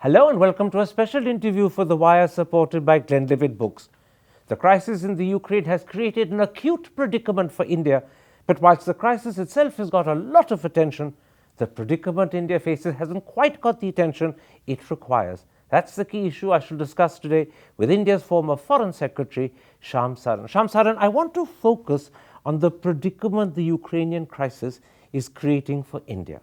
Hello and welcome to a special interview for The Wire supported by Glenlivet Books. The crisis in the Ukraine has created an acute predicament for India, but whilst the crisis itself has got a lot of attention, the predicament India faces hasn't quite got the attention it requires. That's the key issue I shall discuss today with India's former Foreign Secretary, Shyam Saran. Shyam Saran, I want to focus on the predicament the Ukrainian crisis is creating for India.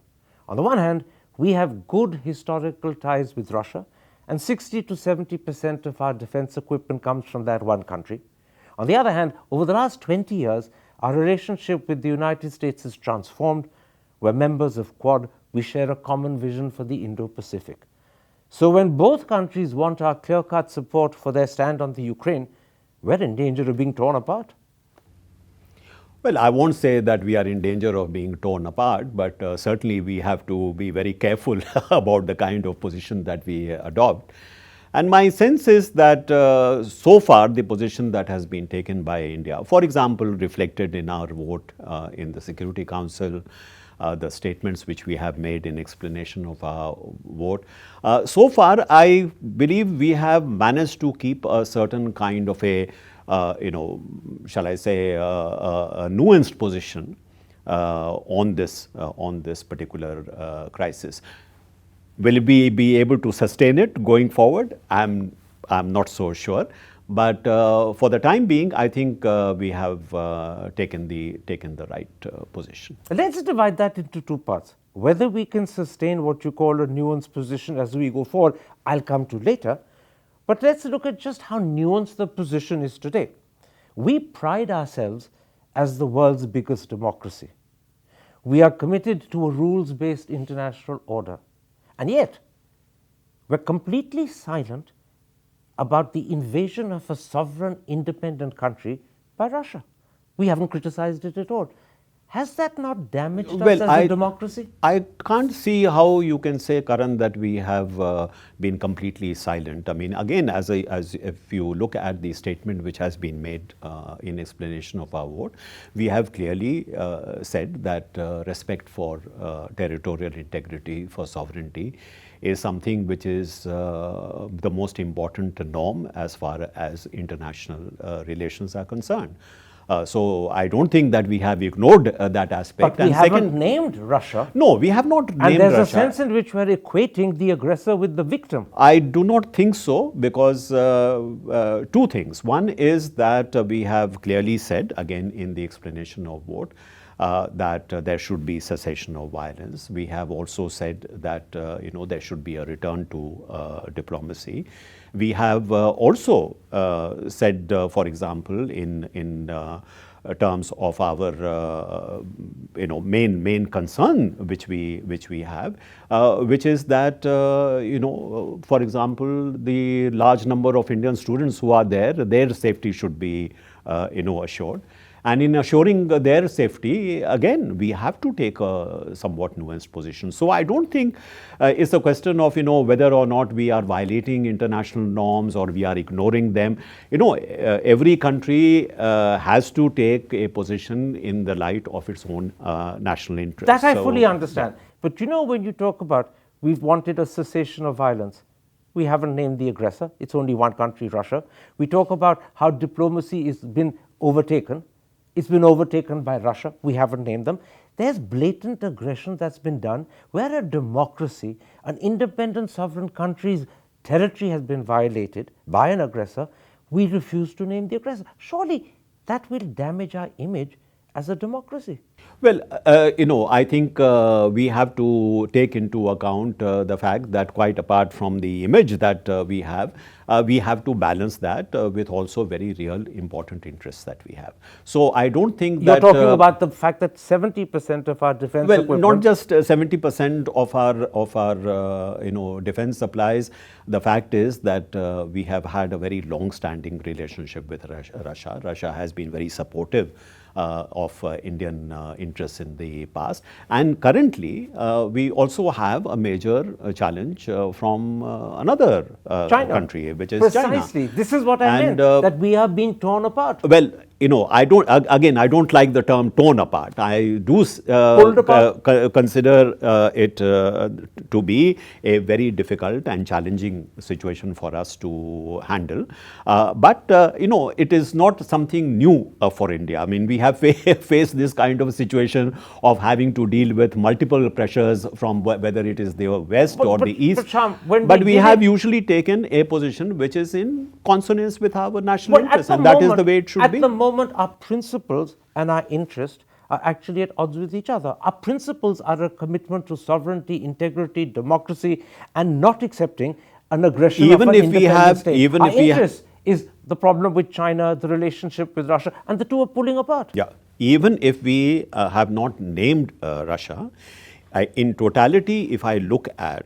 On the one hand, we have good historical ties with Russia, and 60 to 70% of our defense equipment comes from that one country. On the other hand, over the last 20 years, our relationship with the United States has transformed. We're members of Quad. We share a common vision for the Indo-Pacific. So when both countries want our clear-cut support for their stand on the Ukraine, we're in danger of being torn apart. Well, I won't say that we are in danger of being torn apart, but certainly we have to be very careful about the kind of position that we adopt. And my sense is that so far the position that has been taken by India, for example, reflected in our vote in the Security Council, the statements which we have made in explanation of our vote. So far, I believe we have managed to keep a certain kind of a shall I say, a nuanced position on this particular crisis. Will we be able to sustain it going forward? I'm not so sure. But for the time being, I think we have taken the right position. Let's divide that into two parts. Whether we can sustain what you call a nuanced position as we go forward, I'll come to later. But let's look at just how nuanced the position is today. We pride ourselves as the world's biggest democracy. We are committed to a rules-based international order. And yet, we're completely silent about the invasion of a sovereign, independent country by Russia. We haven't criticized it at all. Has that not damaged us as a democracy? I can't see how you can say, Karan, that we have been completely silent. I mean, again, as if you look at the statement which has been made in explanation of our vote, we have clearly said that respect for territorial integrity, for sovereignty, is something which is the most important norm as far as international relations are concerned. So I don't think that we have ignored that aspect. But we haven't named Russia. No, we have not named Russia. And there's a sense in which we're equating the aggressor with the victim. I do not think so, because two things. One is that we have clearly said, again in the explanation of vote, that there should be cessation of violence. We have also said that there should be a return to diplomacy. We have also said, for example, in terms of our main concern which we have, which is that for example, the large number of Indian students who are there, their safety should be assured. And in assuring their safety, again, we have to take a somewhat nuanced position. So I don't think it's a question of whether or not we are violating international norms or we are ignoring them. Every country has to take a position in the light of its own national interests. That I fully understand. Yeah. But when you talk about we've wanted a cessation of violence, we haven't named the aggressor. It's only one country, Russia. We talk about how diplomacy has been overtaken. It's been overtaken by Russia. We haven't named them. There's blatant aggression that's been done. We're a democracy. An independent sovereign country's territory has been violated by an aggressor. We refuse to name the aggressor. Surely that will damage our image as a democracy. Well, I think we have to take into account the fact that quite apart from the image that we have to balance that with also very real important interests that we have. So I don't think that you're talking about the fact that 70% of our defense equipment, not just 70% of our defense supplies. The fact is that we have had a very long-standing relationship with Russia. Russia has been very supportive of Indian interests in the past. And currently, we also have a major challenge from another country, which is China. Precisely. This is what I meant, that we are being torn apart. Well, I don't, again, I don't like the term torn apart. I do Pulled apart? consider it to be a very difficult and challenging situation for us to handle. But it is not something new for India. I mean, we have faced this kind of situation of having to deal with multiple pressures from whether it is the West or the East. Shyam, but we have usually taken a position which is in consonance with our national interests, and that is the way it should be. At the moment, our principles and our interest are actually at odds with each other. Our principles are a commitment to sovereignty, integrity, democracy, and not accepting an aggression Even of an if we independent have- state. even Our if we interest is the problem with China, the relationship with Russia, and the two are pulling apart. Yeah, even if we have not named Russia, in totality, if I look at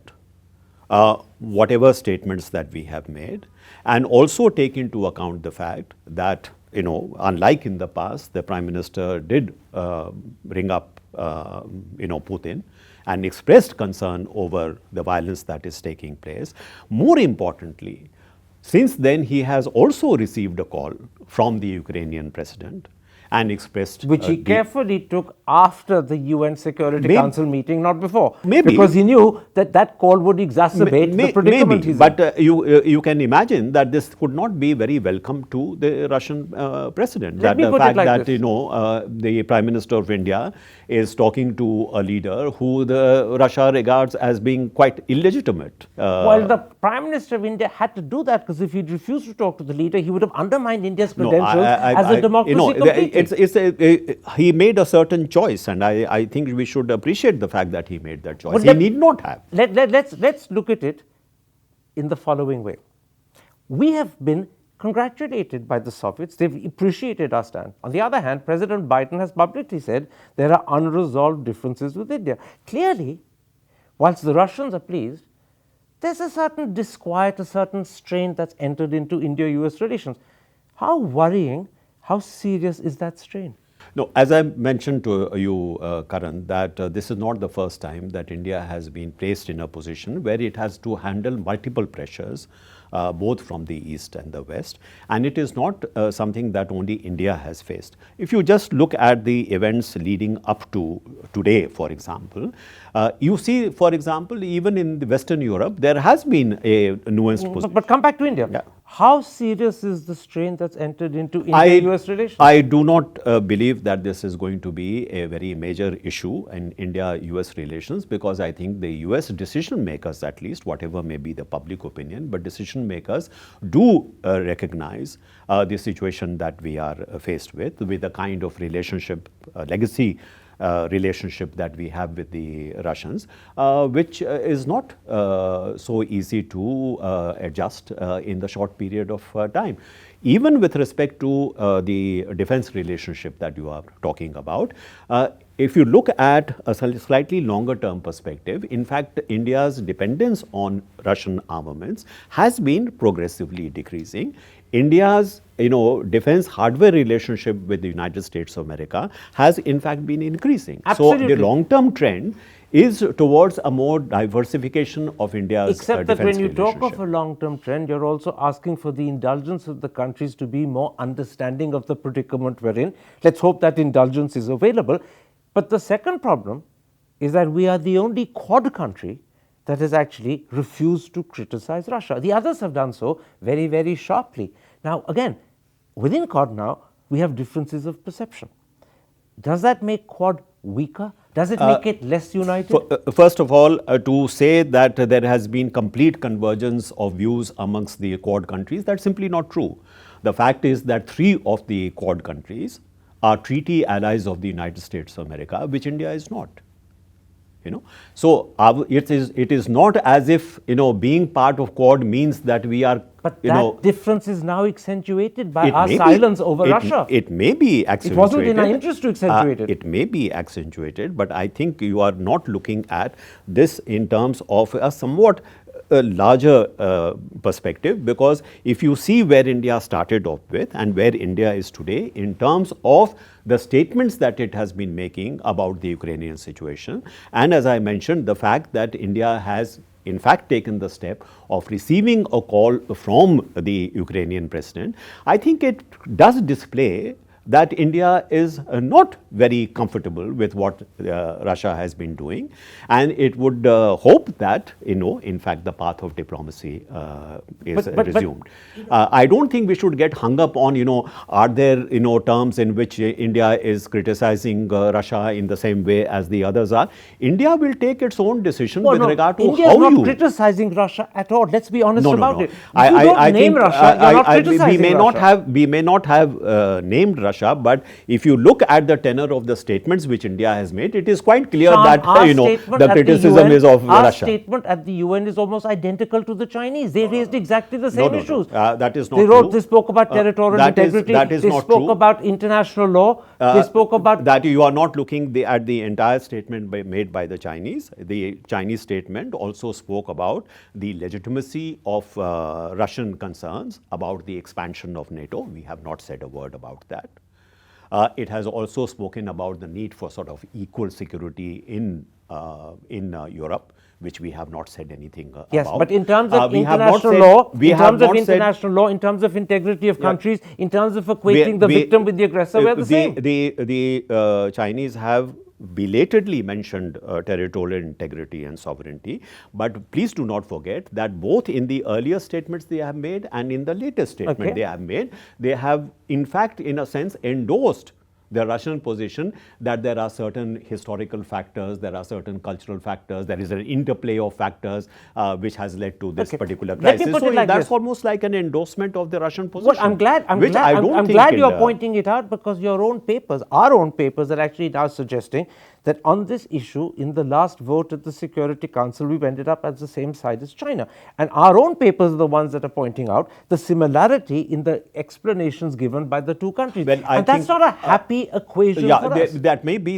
whatever statements that we have made, and also take into account the fact that, unlike in the past, the Prime Minister did bring up, Putin and expressed concern over the violence that is taking place. More importantly, since then, he has also received a call from the Ukrainian president and expressed Which he carefully took after the UN Security Council meeting, not before. Maybe. Because he knew that that call would exacerbate the predicament maybe, he's but in. you can imagine that this could not be very welcome to the Russian president. Let that me the put it fact like that this. the Prime Minister of India is talking to a leader who the Russia regards as being quite illegitimate. Well, the Prime Minister of India had to do that because if he'd refused to talk to the leader, he would have undermined India's credentials as a democracy completely. He made a certain choice, and I think we should appreciate the fact that he made that choice. But He need not have. Let's look at it in the following way. We have been congratulated by the Soviets. They've appreciated our stand. On the other hand, President Biden has publicly said there are unresolved differences with India. Clearly, whilst the Russians are pleased, there's a certain disquiet, a certain strain that's entered into India-US relations. How worrying, how serious is that strain? No, as I mentioned to you, Karan, that this is not the first time that India has been placed in a position where it has to handle multiple pressures, both from the East and the West. And it is not something that only India has faced. If you just look at the events leading up to today, for example, you see, for example, even in the Western Europe, there has been a nuanced position. But come back to India. Yeah. How serious is the strain that's entered into India-US relations? I do not believe that this is going to be a very major issue in India-US relations, because I think the US decision makers, at least, whatever may be the public opinion, but decision makers do recognize the situation that we are faced with the kind of relationship, legacy relationship that we have with the Russians, which is not so easy to adjust in the short period of time. Even with respect to the defense relationship that you are talking about, if you look at a slightly longer term perspective, in fact, India's dependence on Russian armaments has been progressively decreasing. India's defense hardware relationship with the United States of America has in fact been increasing. Absolutely. So the long term trend is towards a more diversification of India's Except that defense when you talk relationship. of a long-term trend, you're also asking for the indulgence of the countries to be more understanding of the predicament we're in. Let's hope that indulgence is available. But the second problem is that we are the only Quad country that has actually refused to criticize Russia. The others have done so very, very sharply. Now, again, within Quad now, we have differences of perception. Does that make Quad weaker? Does it make it less united? First of all, to say that there has been complete convergence of views amongst the Quad countries, that's simply not true. The fact is that 3 of the Quad countries are treaty allies of the United States of America, which India is not. So it is not as if being part of Quad means that we are. But that difference is now accentuated by our silence over Russia. It may be accentuated. It wasn't in our interest to accentuate it. It may be accentuated, but I think you are not looking at this in terms of a somewhat larger perspective, because if you see where India started off with and where India is today in terms of the statements that it has been making about the Ukrainian situation, and as I mentioned, the fact that India has in fact taken the step of receiving a call from the Ukrainian president, I think it does display that India is not very comfortable with what Russia has been doing, and it would hope that, in fact, the path of diplomacy is resumed. I don't think we should get hung up on, are there, terms in which India is criticizing Russia in the same way as the others are. India will take its own decision with regard to India how is not you criticizing Russia at all. Let's be honest about it. I You don't name think, Russia. You're not criticizing Russia. We may not have named Russia, but if you look at the tenor of the statements which India has made, it is quite clear that the criticism is of our Russia. Our statement at the UN is almost identical to the Chinese. They raised exactly the same issues. That is not they true. They spoke about territorial integrity. That is they not spoke true. about international law. They spoke about that. You are not looking at the entire statement made by the Chinese. The Chinese statement also spoke about the legitimacy of Russian concerns about the expansion of NATO. We have not said a word about that. It has also spoken about the need for sort of equal security in Europe, which we have not said anything about. Yes, but in terms of international law, in terms of integrity of countries, in terms of equating the victim with the aggressor, we're the same. The Chinese have belatedly mentioned territorial integrity and sovereignty, but please do not forget that both in the earlier statements they have made and in the latest statement they have made, they have in fact, in a sense, endorsed the Russian position that there are certain historical factors, there are certain cultural factors, there is an interplay of factors which has led to this particular crisis. So that's almost like an endorsement of the Russian position. Well, I'm glad you're pointing it out, because your own papers, our own papers, are actually now suggesting that on this issue, in the last vote at the Security Council, we've ended up at the same side as China. And our own papers are the ones that are pointing out the similarity in the explanations given by the two countries. Well, and that's not a happy equation for us. That may be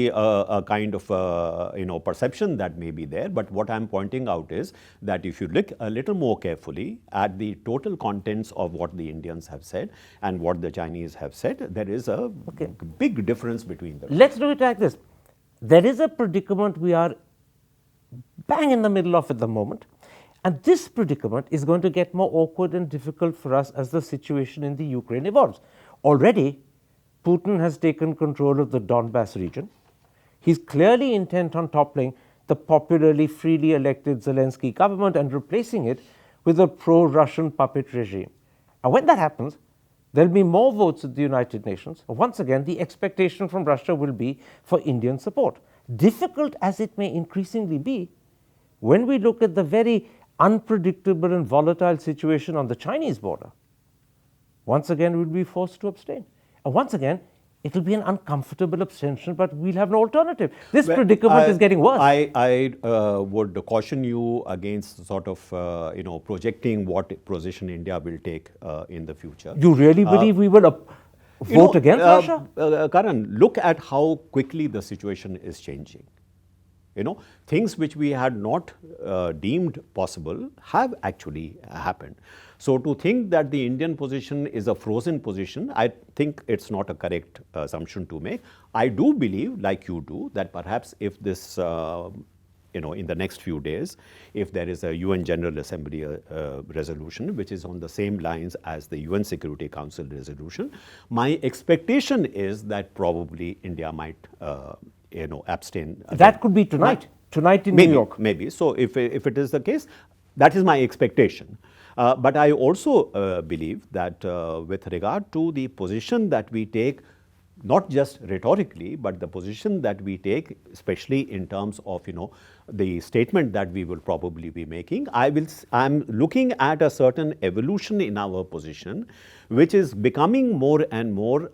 a kind of perception that may be there. But what I'm pointing out is that if you look a little more carefully at the total contents of what the Indians have said and what the Chinese have said, there is a big difference between them. Let's do it like this. There is a predicament we are bang in the middle of at the moment, and this predicament is going to get more awkward and difficult for us as the situation in the Ukraine evolves. Already, Putin has taken control of the Donbass region. He's clearly intent on toppling the popularly, freely elected Zelensky government and replacing it with a pro-Russian puppet regime. And when that happens, there'll be more votes at the United Nations. Once again, the expectation from Russia will be for Indian support. Difficult as it may increasingly be, when we look at the very unpredictable and volatile situation on the Chinese border, once again we'll be forced to abstain. And once again, it'll be an uncomfortable abstention, but we'll have no alternative. This predicament is getting worse. I would caution you against sort of, projecting what position India will take in the future. You really believe we will vote against Russia? Karan, look at how quickly the situation is changing. Things which we had not deemed possible have actually happened. So to think that the Indian position is a frozen position, I think it's not a correct assumption to make. I do believe, like you do, that perhaps if this, in the next few days, if there is a UN General Assembly resolution, which is on the same lines as the UN Security Council resolution, my expectation is that probably India might, abstain. That could be tonight. Tonight in New York. Maybe. So if it is the case, that is my expectation. But I also believe that with regard to the position that we take, not just rhetorically, but the position that we take, especially in terms of the statement that we will probably be making, I'm looking at a certain evolution in our position, which is becoming more and more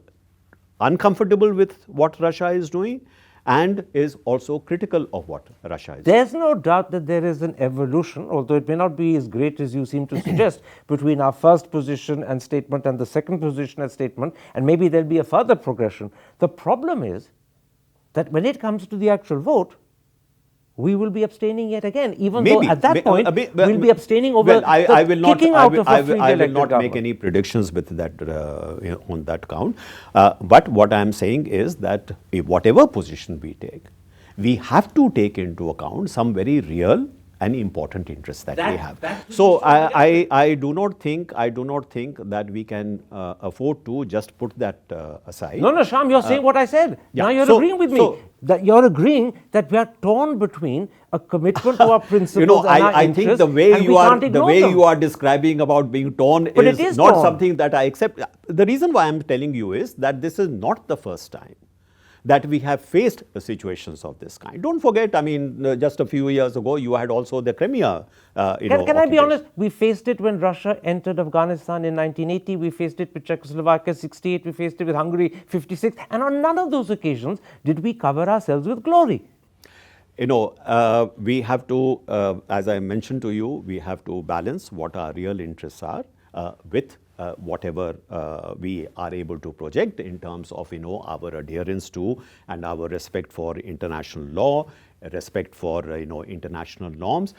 uncomfortable with what Russia is doing, and is also critical of what Russia is. There's no doubt that there is an evolution, although it may not be as great as you seem to suggest, between our first position and statement and the second position and statement, and maybe there'll be a further progression. The problem is that when it comes to the actual vote, we will be abstaining yet again, even though at that point we'll be abstaining over kicking out of a freely elected government. I will not make any predictions with that on that count. But what I am saying is that whatever position we take, we have to take into account some very real an important interest that we have. So I do not think that we can afford to just put that aside. No, Shyam, you're saying what I said. yeah. Now you're So- agreeing with me. so- That you're agreeing that we are torn between a commitment to our principles and our I interests, think the way and you we are can't ignore them. describing about being torn But is it is not torn. something that I accept. The reason why I'm telling you is that this is not the first time that we have faced situations of this kind. Don't forget, I mean, just a few years ago, you had also the Crimea. Can I be occupation. honest? We faced it when Russia entered Afghanistan in 1980. We faced it with Czechoslovakia 68. We faced it with Hungary 56. And on none of those occasions did we cover ourselves with glory. We have to, as I mentioned to you, we have to balance what our real interests are with whatever we are able to project in terms of, our adherence to and our respect for international law, respect for, international norms.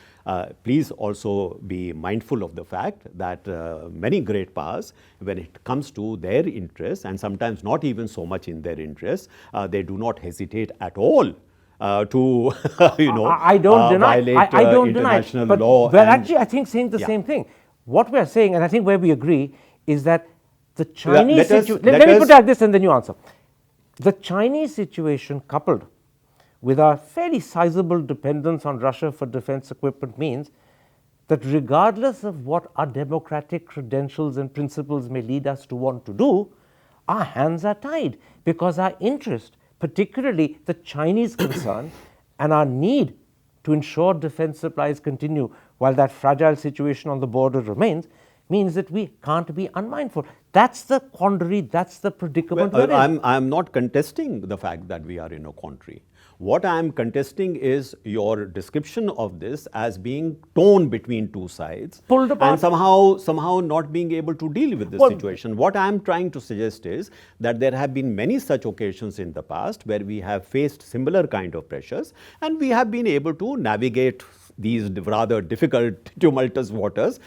Please also be mindful of the fact that many great powers, when it comes to their interests, and sometimes not even so much in their interests, they do not hesitate at all to, I don't deny. violate I don't deny. international But law. we're and- actually, I think, saying the same thing. What we're saying, and I think where we agree, is that the Chinese let us- situation. let Let me us- put it like this, and then you answer. The Chinese situation, coupled with our fairly sizable dependence on Russia for defense equipment, means that regardless of what our democratic credentials and principles may lead us to want to do, our hands are tied, because our interest, particularly the Chinese concern and our need to ensure defense supplies continue while that fragile situation on the border remains, means that we can't be unmindful. That's the quandary, that's the predicament we're in. I'm not contesting the fact that we are in a quandary. What I am contesting is your description of this as being torn between two sides, Pulled apart. and somehow not being able to deal with this Well- situation. What I am trying to suggest is that there have been many such occasions in the past where we have faced similar kind of pressures, and we have been able to navigate these rather difficult, tumultuous waters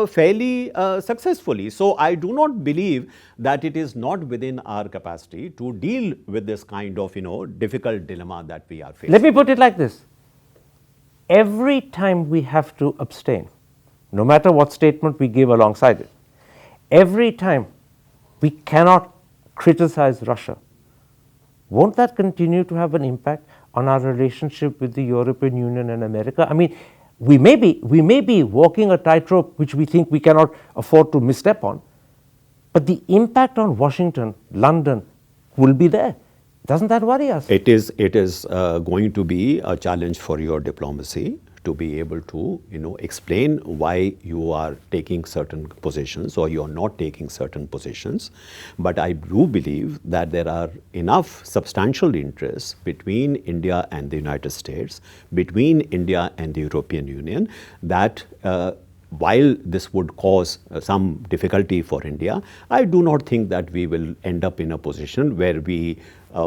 fairly successfully. So I do not believe that it is not within our capacity to deal with this kind of, difficult dilemma that we are facing. Let me put it like this. Every time we have to abstain, no matter what statement we give alongside it, every time we cannot criticize Russia, won't that continue to have an impact on our relationship with the European Union and America? I mean, we may be walking a tightrope which we think we cannot afford to misstep on, but the impact on Washington, London will be there. Doesn't that worry us? It is going to be a challenge for your diplomacy to be able to, explain why you are taking certain positions or you are not taking certain positions. But I do believe that there are enough substantial interests between India and the United States, between India and the European Union, that while this would cause some difficulty for India, I do not think that we will end up in a position where we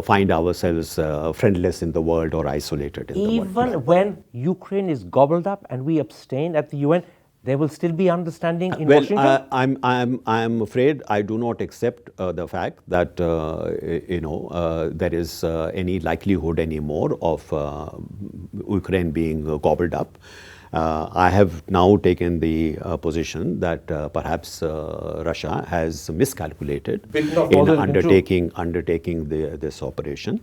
find ourselves friendless in the world or isolated in the world. Even when Ukraine is gobbled up and we abstain at the UN, there will still be understanding in Washington? I'm afraid I do not accept the fact that there is any likelihood anymore of Ukraine being gobbled up. I have now taken the position that perhaps Russia has miscalculated in undertaking this operation.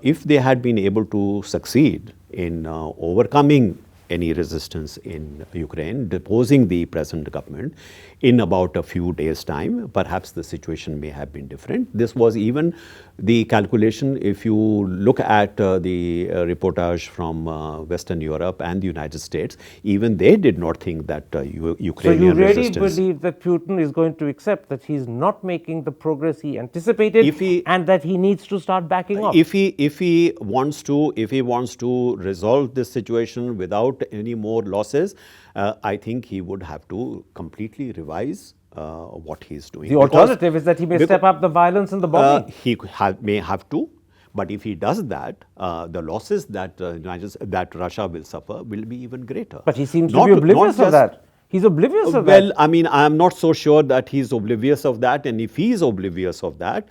If they had been able to succeed in overcoming any resistance in Ukraine, deposing the present government in about a few days' time, perhaps the situation may have been different. This was even the calculation. If you look at the reportage from Western Europe and the United States, even they did not think that Ukrainian So you really resistance. believe that Putin is going to accept that he's not making the progress he anticipated, and that he needs to start backing off? If he wants to resolve this situation without any more losses, I think he would have to completely revise what he's doing. The alternative is that he may step up the violence and the bombing. He may have to, but if he does that, the losses that Russia will suffer will be even greater. But he seems to be oblivious of that. He's oblivious of Well, that. I mean, I am not so sure that he's oblivious of that. And if he is oblivious of that,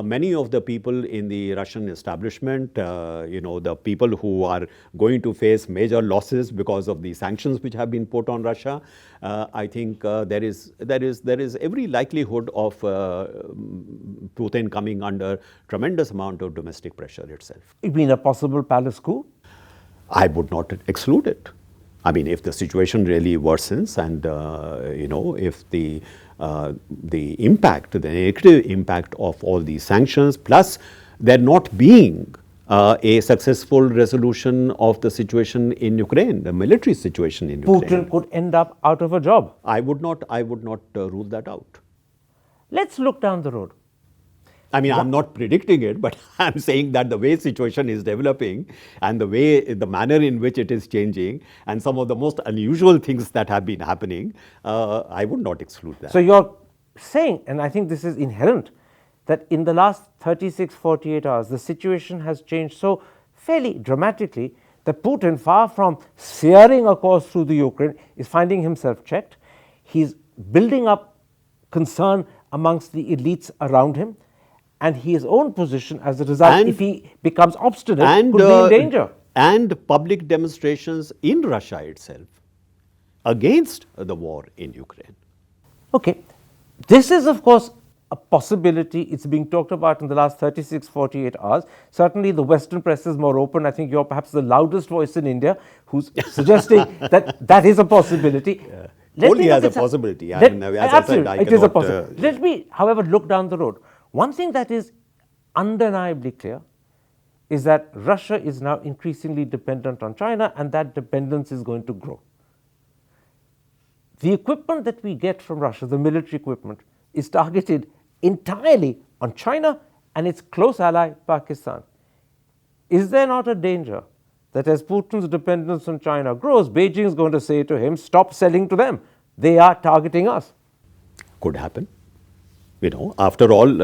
many of the people in the Russian establishment, the people who are going to face major losses because of the sanctions which have been put on Russia, I think there is every likelihood of Putin coming under tremendous amount of domestic pressure itself. You mean a possible palace coup? I would not exclude it. I mean, if the situation really worsens, and if the impact, the negative impact of all these sanctions, plus there not being a successful resolution of the situation in Ukraine, the military situation in Ukraine, Putin could end up out of a job. I would not rule that out. Let's look down the road. I mean, I'm not predicting it, but I'm saying that the way situation is developing and the manner in which it is changing and some of the most unusual things that have been happening, I would not exclude that. So you're saying, and I think this is inherent, that in the last 36, 48 hours, the situation has changed so fairly dramatically that Putin, far from searing a course through the Ukraine, is finding himself checked. He's building up concern amongst the elites around him, and his own position as a result, if he becomes obstinate, could be in danger. And public demonstrations in Russia itself against the war in Ukraine. Okay, this is of course a possibility. It's being talked about in the last 36, 48 hours. Certainly the Western press is more open. I think you're perhaps the loudest voice in India who's suggesting that is a possibility. Yeah. Only as a possibility. Absolutely, it is a possibility. Let me, however, look down the road. One thing that is undeniably clear is that Russia is now increasingly dependent on China, and that dependence is going to grow. The equipment that we get from Russia, the military equipment, is targeted entirely on China and its close ally, Pakistan. Is there not a danger that as Putin's dependence on China grows, Beijing is going to say to him, stop selling to them, they are targeting us? Could happen. After all,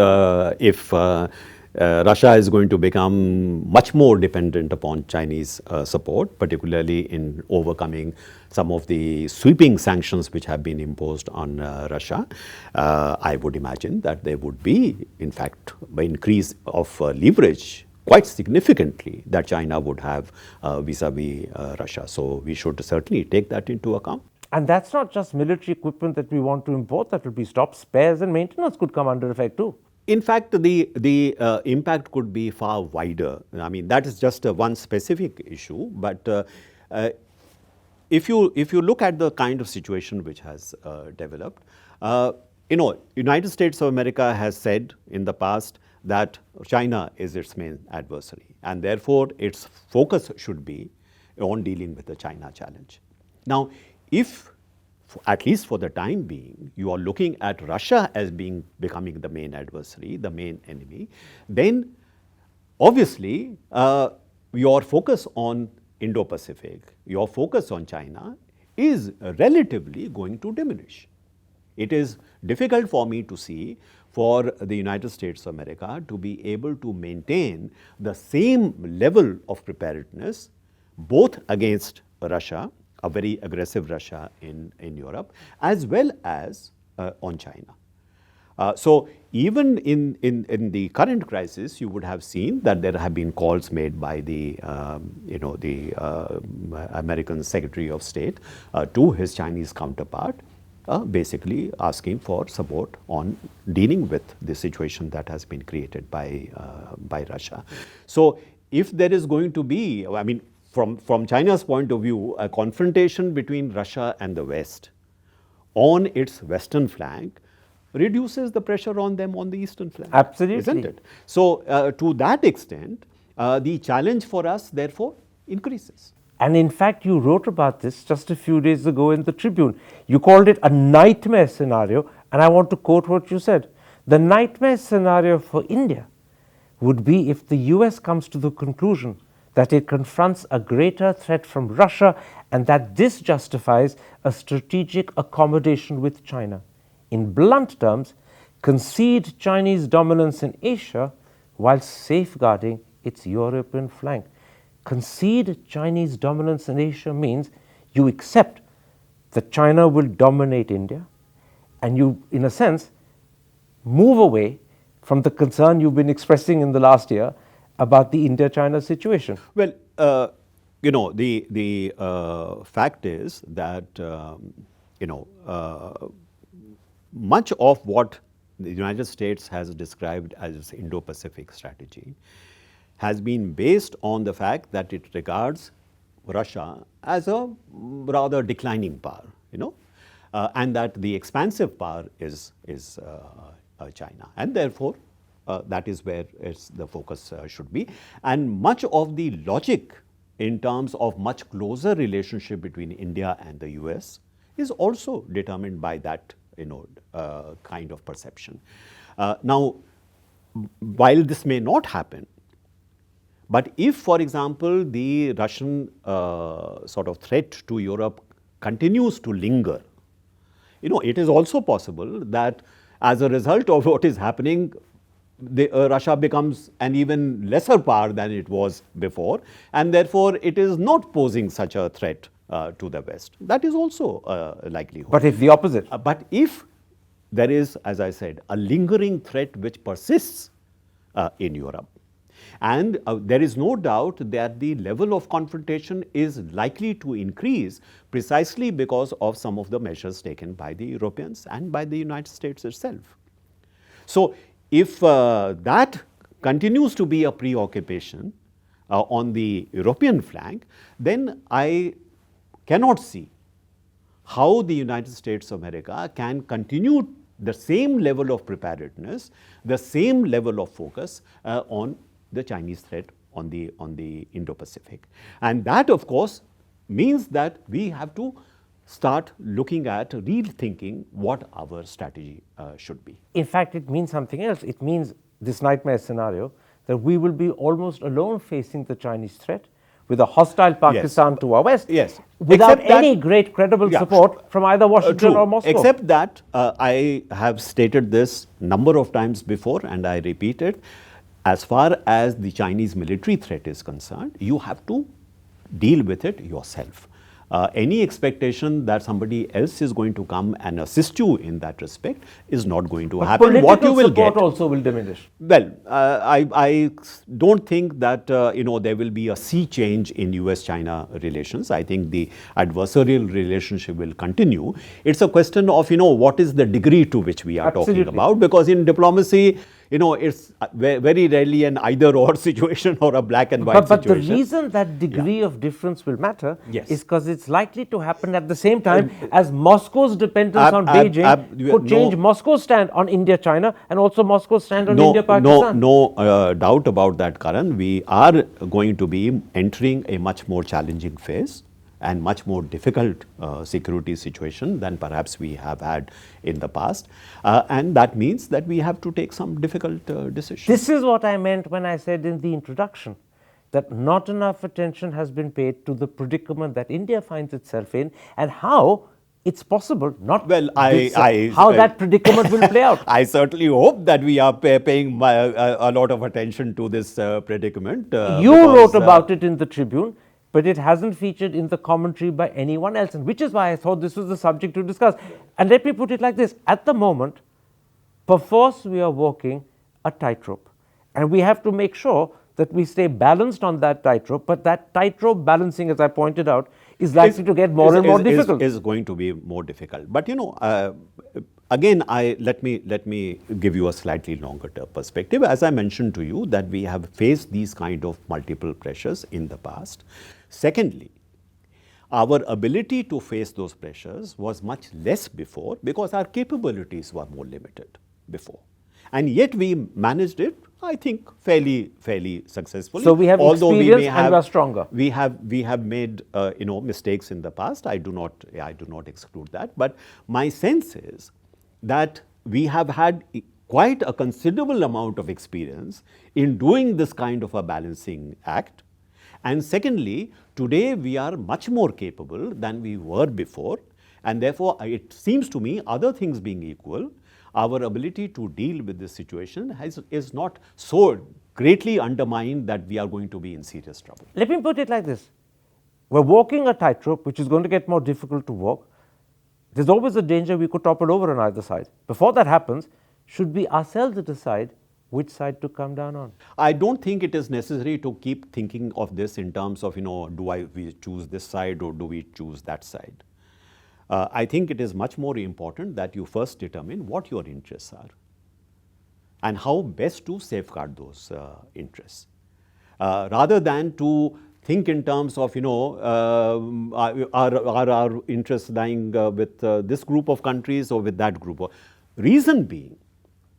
if Russia is going to become much more dependent upon Chinese support, particularly in overcoming some of the sweeping sanctions which have been imposed on Russia, I would imagine that there would be, in fact, an increase of leverage quite significantly that China would have vis-a-vis Russia. So we should certainly take that into account. And that's not just military equipment that we want to import, that will be stopped. Spares and maintenance could come under effect too. In fact, the impact could be far wider. I mean, that is just one specific issue. But if you look at the kind of situation which has developed, United States of America has said in the past that China is its main adversary, and therefore its focus should be on dealing with the China challenge. Now, if, at least for the time being, you are looking at Russia as becoming the main adversary, the main enemy, then obviously your focus on Indo-Pacific, your focus on China is relatively going to diminish. It is difficult for me to see for the United States of America to be able to maintain the same level of preparedness both against Russia, a very aggressive Russia in Europe, as well as on China. So even in the current crisis, you would have seen that there have been calls made by the American Secretary of State to his Chinese counterpart, basically asking for support on dealing with the situation that has been created by Russia. So if there is going to be, I mean, from China's point of view, a confrontation between Russia and the West on its western flank reduces the pressure on them on the eastern flank. Absolutely. Isn't it? So to that extent, the challenge for us therefore increases. And in fact, you wrote about this just a few days ago in the Tribune. You called it a nightmare scenario, and I want to quote what you said. The nightmare scenario for India would be if the US comes to the conclusion that it confronts a greater threat from Russia and that this justifies a strategic accommodation with China. In blunt terms, concede Chinese dominance in Asia while safeguarding its European flank. Concede Chinese dominance in Asia means you accept that China will dominate India, and you, in a sense, move away from the concern you've been expressing in the last year about the India-China situation? Well, the fact is that much of what the United States has described as its Indo-Pacific strategy has been based on the fact that it regards Russia as a rather declining power, and that the expansive power is China, and therefore that is where the focus should be. And much of the logic in terms of much closer relationship between India and the US is also determined by that kind of perception. Now, while this may not happen, but if, for example, the Russian sort of threat to Europe continues to linger, it is also possible that as a result of what is happening, Russia becomes an even lesser power than it was before, and therefore it is not posing such a threat to the West. That is also a likelihood. But if the opposite? But if there is, as I said, a lingering threat which persists in Europe, and there is no doubt that the level of confrontation is likely to increase precisely because of some of the measures taken by the Europeans and by the United States itself. So, if that continues to be a preoccupation on the European flank, then I cannot see how the United States of America can continue the same level of preparedness, the same level of focus on the Chinese threat on the Indo-Pacific. And that, of course, means that we have to start looking at rethinking what our strategy should be. In fact, it means something else. It means this nightmare scenario that we will be almost alone facing the Chinese threat with a hostile Pakistan to our west, without any great credible support from either Washington or Moscow. Except that I have stated this number of times before, and I repeat it, as far as the Chinese military threat is concerned, you have to deal with it yourself. Any expectation that somebody else is going to come and assist you in that respect is not going to happen. What you will get also will diminish. Well, I don't think that there will be a sea change in US-China relations. I think the adversarial relationship will continue. It's a question of what is the degree to which we are talking about, because in diplomacy, it's very rarely an either-or situation or a black and white situation. But the reason that degree of difference will matter is because it's likely to happen at the same time as Moscow's dependence on Beijing could change Moscow's stand on India-China and also Moscow's stand on India-Pakistan. No doubt about that, Karan. We are going to be entering a much more challenging phase and much more difficult security situation than perhaps we have had in the past. And that means that we have to take some difficult decisions. This is what I meant when I said in the introduction that not enough attention has been paid to the predicament that India finds itself in and how it's possible, not how that predicament will play out. I certainly hope that we are paying a lot of attention to this predicament. You wrote about it in the Tribune, but it hasn't featured in the commentary by anyone else, and which is why I thought this was the subject to discuss. And let me put it like this. At the moment, perforce we are walking a tightrope, and we have to make sure that we stay balanced on that tightrope, but that tightrope balancing, as I pointed out, is likely to get more and more difficult. Is going to be more difficult. But again, let me give you a slightly longer term perspective. As I mentioned to you, that we have faced these kind of multiple pressures in the past. Secondly, our ability to face those pressures was much less before because our capabilities were more limited before. And yet we managed it, I think, fairly successfully. So we have experience and we are stronger. We have made mistakes in the past. I do not exclude that. But my sense is that we have had quite a considerable amount of experience in doing this kind of a balancing act. And secondly, today we are much more capable than we were before, and therefore it seems to me, other things being equal, our ability to deal with this situation is not so greatly undermined that we are going to be in serious trouble. Let me put it like this. We're walking a tightrope which is going to get more difficult to walk, There's always a danger we could topple over on either side. Before that happens, should we ourselves decide which side to come down on? I don't think it is necessary to keep thinking of this in terms of, we choose this side or do we choose that side. I think it is much more important that you first determine what your interests are and how best to safeguard those interests. Rather than to think in terms of, are our interests lying with this group of countries or with that group. Reason being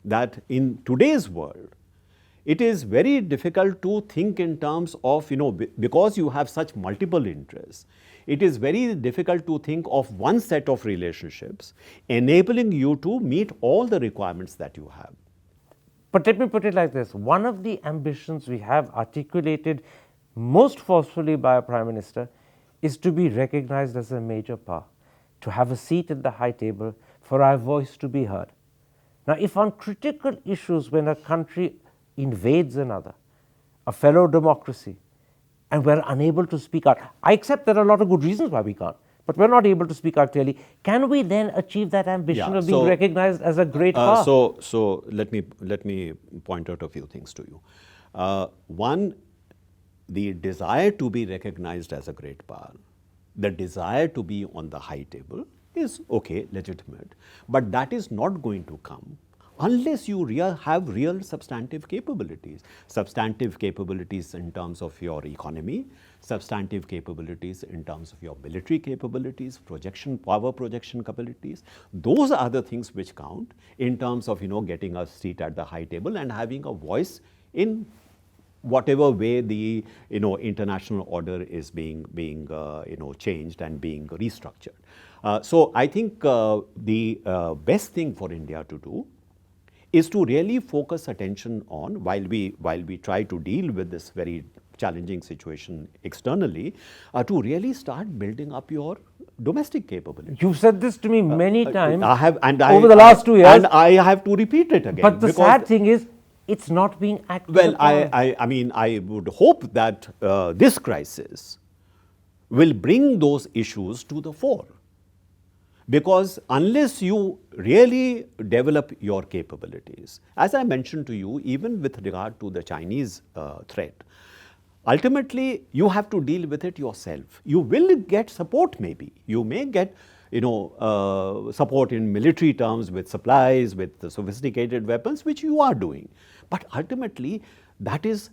that in today's world, it is very difficult to think in terms of, because you have such multiple interests, it is very difficult to think of one set of relationships enabling you to meet all the requirements that you have. But let me put it like this. One of the ambitions we have articulated most forcefully by our Prime Minister is to be recognized as a major power, to have a seat at the high table, for our voice to be heard. Now, if on critical issues, when a country invades another, a fellow democracy, and we're unable to speak out, I accept there are a lot of good reasons why we can't, but we're not able to speak out clearly. Can we then achieve that ambition of being recognized as a great power? So let me point out a few things to you. One, the desire to be recognized as a great power, the desire to be on the high table is okay, legitimate, but that is not going to come unless you have real substantive capabilities in terms of your economy, substantive capabilities in terms of your military capabilities, power projection capabilities. Those are the things which count in terms of, getting a seat at the high table and having a voice in whatever way the international order is being changed and being restructured. So I think the best thing for India to do is to really focus attention on, while we try to deal with this very challenging situation externally, to really start building up your domestic capability. You've said this to me many times over the last 2 years. And I have to repeat it again. But the sad thing is, it's not being acted upon. Well, I mean, I would hope that this crisis will bring those issues to the fore. Because unless you really develop your capabilities, as I mentioned to you, even with regard to the Chinese threat, ultimately you have to deal with it yourself. You will get support maybe. You may get support in military terms with supplies, with the sophisticated weapons, which you are doing. But ultimately, that is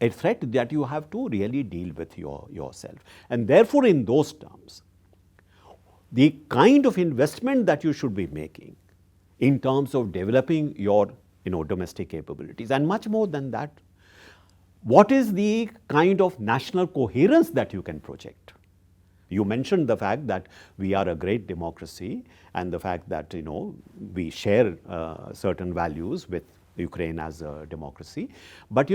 a threat that you have to really deal with yourself. And therefore, in those terms, the kind of investment that you should be making in terms of developing your domestic capabilities, and much more than that, what is the kind of national coherence that you can project? You mentioned the fact that we are a great democracy and the fact that we share certain values with Ukraine as a democracy, but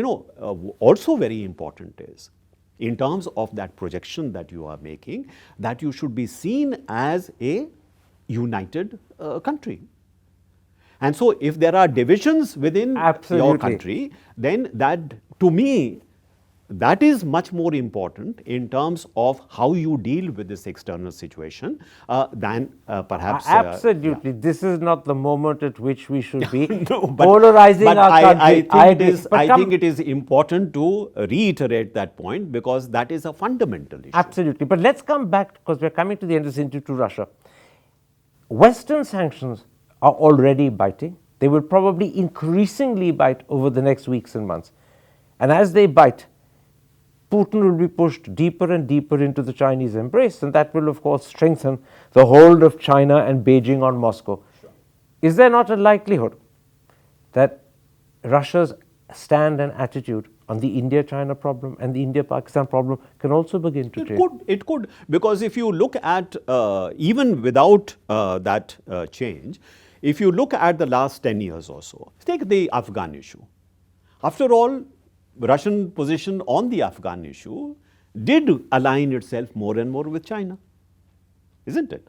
also very important is, in terms of that projection that you are making, that you should be seen as a united country. And so if there are divisions within your country, then that, to me, that is much more important in terms of how you deal with this external situation than perhaps. Absolutely. This is not the moment at which we should be polarizing our country. I think it is important to reiterate that point, because that is a fundamental issue. Absolutely. But let's come back, because we're coming to the end of this interview, to Russia. Western sanctions are already biting. They will probably increasingly bite over the next weeks and months. And as they bite, Putin will be pushed deeper and deeper into the Chinese embrace, and that will, of course, strengthen the hold of China and Beijing on Moscow. Sure. Is there not a likelihood that Russia's stand and attitude on the India-China problem and the India-Pakistan problem can also begin to change? It could, because if you look at, even without that change, if you look at the last 10 years or so, take the Afghan issue. After all, Russian position on the Afghan issue did align itself more and more with China, isn't it?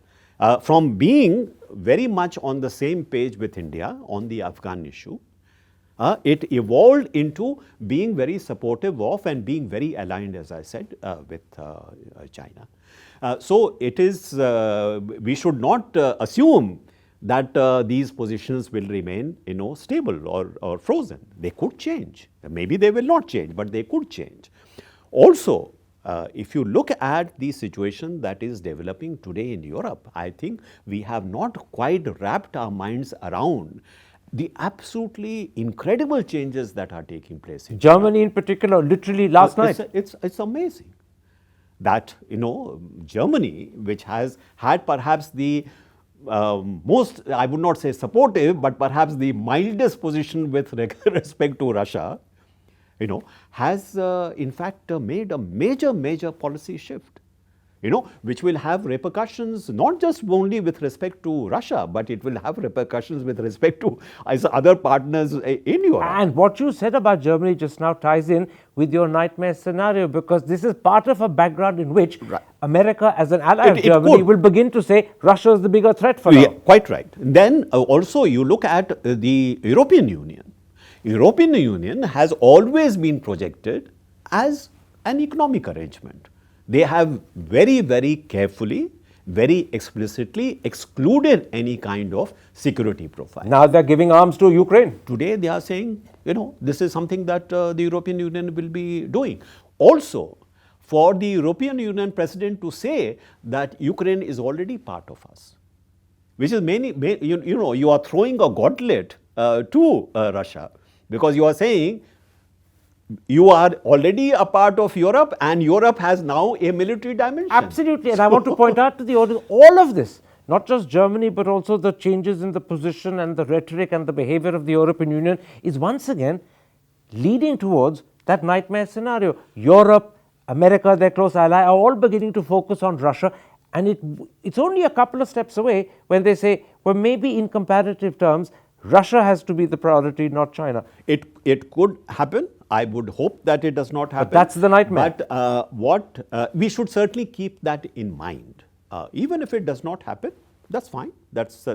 From being very much on the same page with India on the Afghan issue, It evolved into being very supportive of and being very aligned, as I said, with China. So it is, we should not assume that these positions will remain, stable or frozen. They could change. Maybe they will not change, but they could change. Also, if you look at the situation that is developing today in Europe, I think we have not quite wrapped our minds around the absolutely incredible changes that are taking place in Germany in particular, literally last night. It's amazing that, Germany, which has had perhaps the most, I would not say supportive, but perhaps the mildest position with respect to Russia, has in fact made a major policy shift, which will have repercussions not just only with respect to Russia, but it will have repercussions with respect to other partners in Europe. And what you said about Germany just now ties in with your nightmare scenario, because this is part of a background in which America, as an ally of Germany, will begin to say Russia is the bigger threat for now. Quite right. Then also you look at the European Union. European Union has always been projected as an economic arrangement. They have very carefully, very explicitly excluded any kind of security profile. Now they're giving arms to Ukraine. Today they are saying, this is something that the European Union will be doing. Also, for the European Union president to say that Ukraine is already part of us, which is you are throwing a gauntlet to Russia, because you are saying you are already a part of Europe and Europe has now a military dimension. Absolutely. And I want to point out to the audience, all of this, not just Germany, but also the changes in the position and the rhetoric and the behavior of the European Union is once again leading towards that nightmare scenario. Europe, America, their close ally, are all beginning to focus on Russia. And it's only a couple of steps away when they say, well, maybe in comparative terms, Russia has to be the priority, not China. It could happen. I would hope that it does not happen. But that's the nightmare. But we should certainly keep that in mind. Even if it does not happen, that's fine. That's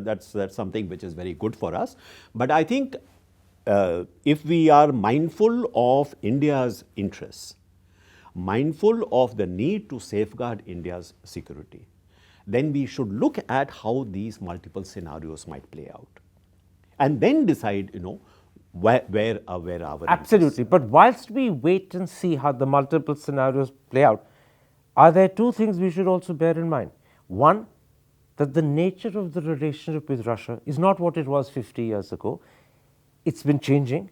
something which is very good for us. But I think if we are mindful of India's interests, mindful of the need to safeguard India's security, then we should look at how these multiple scenarios might play out. And then decide, where our Absolutely. But whilst we wait and see how the multiple scenarios play out, are there two things we should also bear in mind? One, that the nature of the relationship with Russia is not what it was 50 years ago. It's been changing.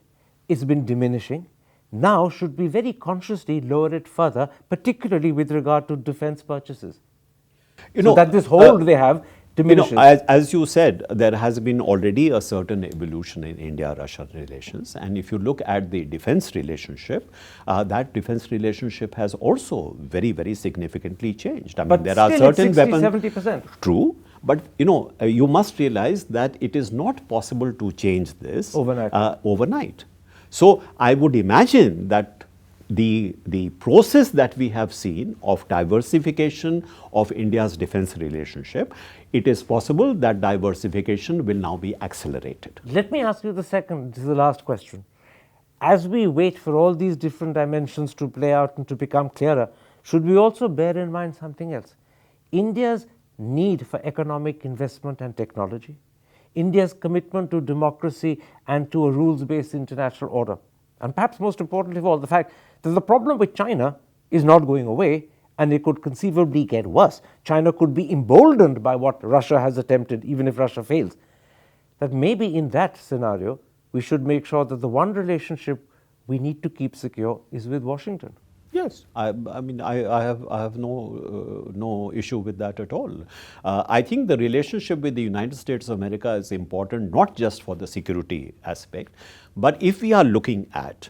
It's been diminishing. Now should we very consciously lower it further, particularly with regard to defense purchases. So that this hold they have diminishes. As you said, there has been already a certain evolution in India-Russia relations. And if you look at the defense relationship, that defense relationship has also very significantly changed. I mean, there are certain 70%. True. But, you must realize that it is not possible to change this overnight. So I would imagine that the process that we have seen of diversification of India's defense relationship, it is possible that diversification will now be accelerated. Let me ask you the second, this is the last question. As we wait for all these different dimensions to play out and to become clearer, should we also bear in mind something else? India's need for economic investment and technology, India's commitment to democracy and to a rules-based international order, and perhaps most importantly of all, the fact that the problem with China is not going away and it could conceivably get worse. China could be emboldened by what Russia has attempted, even if Russia fails. That maybe in that scenario, we should make sure that the one relationship we need to keep secure is with Washington. Yes, I mean, I have no issue with that at all. I think the relationship with the United States of America is important not just for the security aspect, but if we are looking at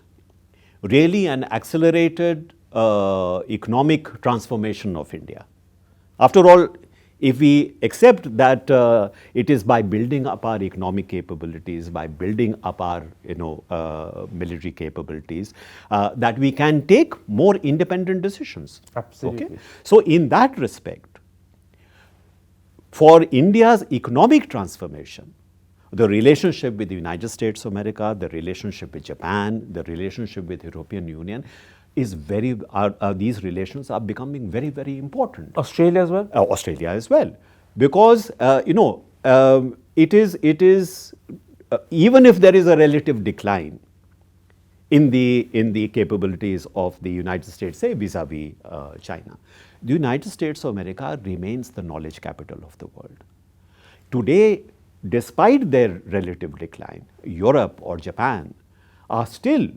really an accelerated economic transformation of India. After all, if we accept that it is by building up our economic capabilities, by building up our military capabilities, that we can take more independent decisions. Absolutely. Okay? So in that respect, for India's economic transformation, the relationship with the United States of America, the relationship with Japan, the relationship with European Union is these relations are becoming very, very important. Australia as well? Australia as well. Because, it is even if there is a relative decline in the capabilities of the United States, say vis-a-vis China, the United States of America remains the knowledge capital of the world. Today, despite their relative decline, Europe or Japan are still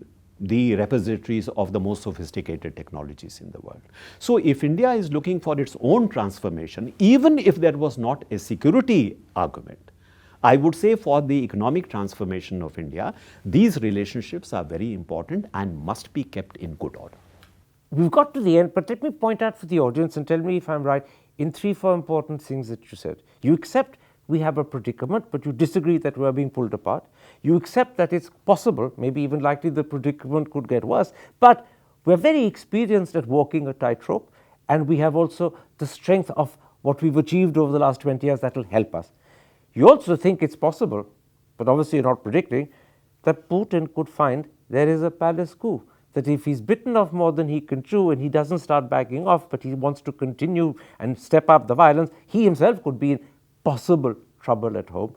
the repositories of the most sophisticated technologies in the world. So, if India is looking for its own transformation, even if there was not a security argument, I would say for the economic transformation of India, these relationships are very important and must be kept in good order. We've got to the end, but let me point out for the audience and tell me if I'm right in 3-4 important things that you said. You accept we have a predicament, but you disagree that we are being pulled apart. You accept that it's possible, maybe even likely the predicament could get worse, but we're very experienced at walking a tightrope, and we have also the strength of what we've achieved over the last 20 years that will help us. You also think it's possible, but obviously you're not predicting, that Putin could find there is a palace coup, that if he's bitten off more than he can chew and he doesn't start backing off, but he wants to continue and step up the violence, he himself could be in possible trouble at home.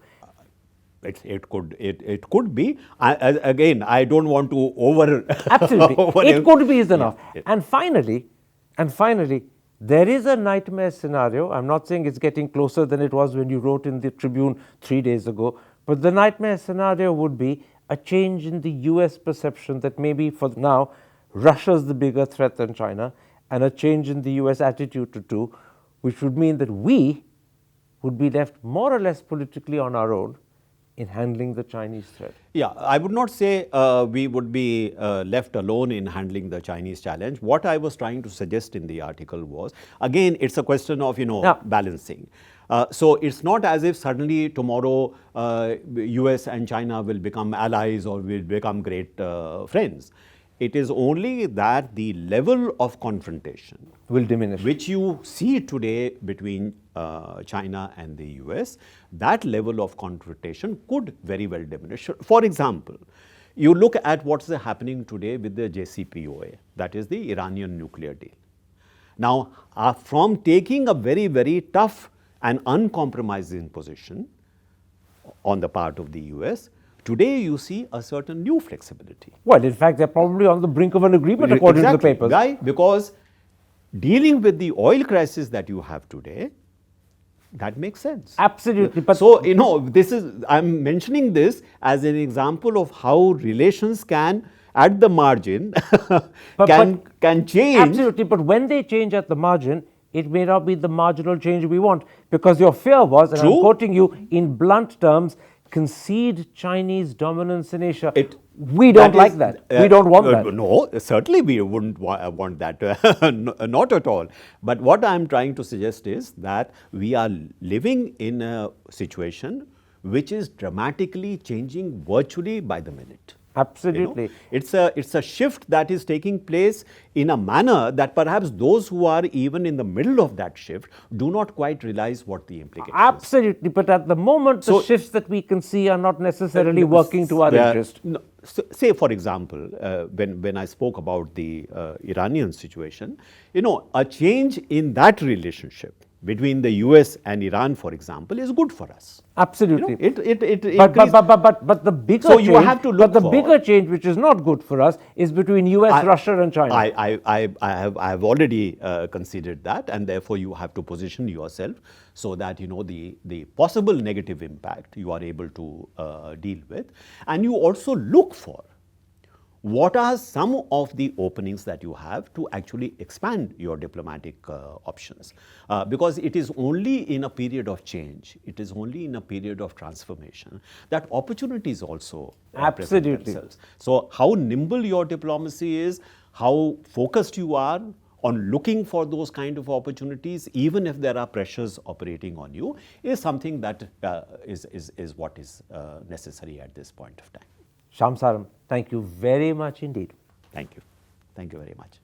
It could be. Again, I don't want to over. Absolutely, it could be is enough. Yeah. And finally, there is a nightmare scenario. I'm not saying it's getting closer than it was when you wrote in the Tribune 3 days ago, but the nightmare scenario would be a change in the US perception that maybe for now Russia's the bigger threat than China, and a change in the US attitude to two, which would mean that we would be left more or less politically on our own in handling the Chinese threat. Yeah, I would not say we would be left alone in handling the Chinese challenge. What I was trying to suggest in the article was, again, it's a question of, balancing. So it's not as if suddenly tomorrow US and China will become allies or will become great friends. It is only that the level of confrontation will diminish, which you see today between China and the US, that level of confrontation could very well diminish. For example, you look at what's happening today with the JCPOA, that is the Iranian nuclear deal. Now, from taking a very, very tough and uncompromising position on the part of the US, today you see a certain new flexibility. Well, in fact, they're probably on the brink of an agreement according to the papers. Why? Because dealing with the oil crisis that you have today, that makes sense. Absolutely. But so, I'm mentioning this as an example of how relations can, at the margin, can change. Absolutely. But when they change at the margin, it may not be the marginal change we want. Because your fear was, and I'm quoting you in blunt terms, concede Chinese dominance in Asia. We don't like that. We don't want that. No, certainly we wouldn't want that. Not at all. But what I'm trying to suggest is that we are living in a situation which is dramatically changing virtually by the minute. Absolutely. It's a shift that is taking place in a manner that perhaps those who are even in the middle of that shift do not quite realize what the implications are. Absolutely. But at the moment, the shifts that we can see are not necessarily working to our interest. No, say, for example, when I spoke about the Iranian situation, a change in that relationship between the US and Iran, for example, is good for us. Absolutely. But the bigger so you have to look bigger change, which is not good for us, is between US, Russia, and China. I have already considered that, and therefore you have to position yourself so that the possible negative impact you are able to deal with, and you also look for what are some of the openings that you have to actually expand your diplomatic options? Because it is only in a period of change, it is only in a period of transformation that opportunities also present themselves. So how nimble your diplomacy is, how focused you are on looking for those kind of opportunities, even if there are pressures operating on you, is something that is what is necessary at this point of time. Shyam Saran, thank you very much indeed. Thank you. Thank you very much.